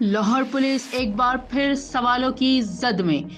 Lahore police एक बार फिर सवालों की जद में।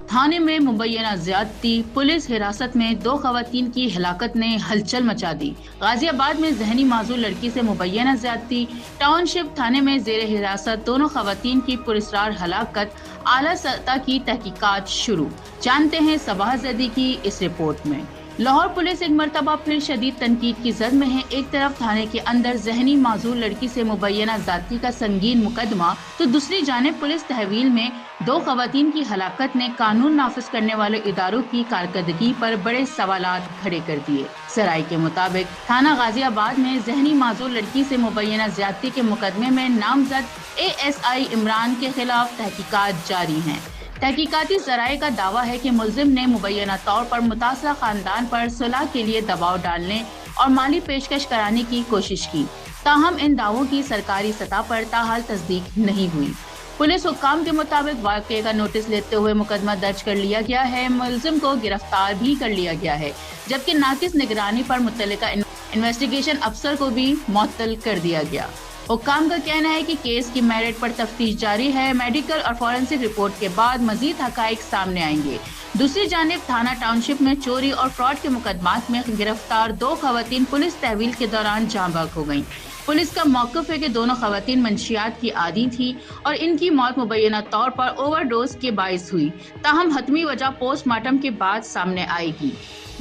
थाने में मुबैना ज्यादती, पुलिस हिरासत में 2 खवातीन की हिलाकत ने हलचल मचा दी। गाजियाबाद में जहनी माजूर लड़की से मुबैना ज्यादती, टाउनशिप थाने में जेर हिरासत दोनों खवातीन की पुरस्कार हलाकत, आला सतह की तहकीकात शुरू। जानते हैं सबाहज़दी की इस रिपोर्ट में। लाहौर पुलिस एक मरतबा फिर शदीद तनकीद की जद में है। एक तरफ थाने के अंदर जहनी माजूर लड़की से मुबैना ज्यादती का संगीन मुकदमा, तो दूसरी जानिब पुलिस तहवील में 2 खवातीन की हलाकत ने कानून नाफिज करने वाले इदारों की कारकर्दगी पर बड़े सवालात खड़े कर दिए। सराय के मुताबिक थाना गाजियाबाद में जहनी माजूर लड़की से मुबैना ज्यादती के मुकदमे में नामजद ASI इमरान के खिलाफ तहकीकात जारी हैं। तहकीकाती ज़राए का दावा है कि मुल्जिम ने मुबैना तौर पर मुतासरा खानदान पर सुलह के लिए दबाव डालने और माली पेशकश कराने की कोशिश की। ताहम इन दावों की सरकारी सतह पर ताहाल तस्दीक नहीं हुई। पुलिस हुक्काम के मुताबिक वाक़े का नोटिस लेते हुए मुकदमा दर्ज कर लिया गया है। मुल्जिम को गिरफ्तार भी कर लिया गया है, जबकि नाकिस निगरानी पर मुतल्लिका इन्वेस्टिगेशन अफसर को भी मुअत्तल कर दिया गया। हुक्काम का कहना है कि केस की मेरिट पर तफ्तीश जारी है। मेडिकल और फॉरेंसिक रिपोर्ट के बाद मजीद हकाइक सामने आएंगे। दूसरी जानिब थाना टाउनशिप में चोरी और फ्रॉड के मुकदमात में गिरफ्तार 2 खवातीन पुलिस तहवील के दौरान जाँ बाग हो गयी। पुलिस का मौक़िफ़ है कि दोनों खवातीन मंशियात की आदी थी और इनकी मौत मुबैना तौर पर ओवरडोज के बाइस हुई। ताहम हतमी वजह पोस्टमार्टम के बाद सामने आएगी।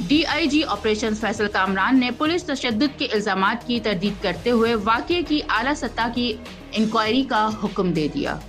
DIG ऑपरेशन फैसल कामरान ने पुलिस तशद्दुद के इल्जामात की तरदीद करते हुए वाक़े की आला सतह की इंक्वायरी का हुक्म दे दिया।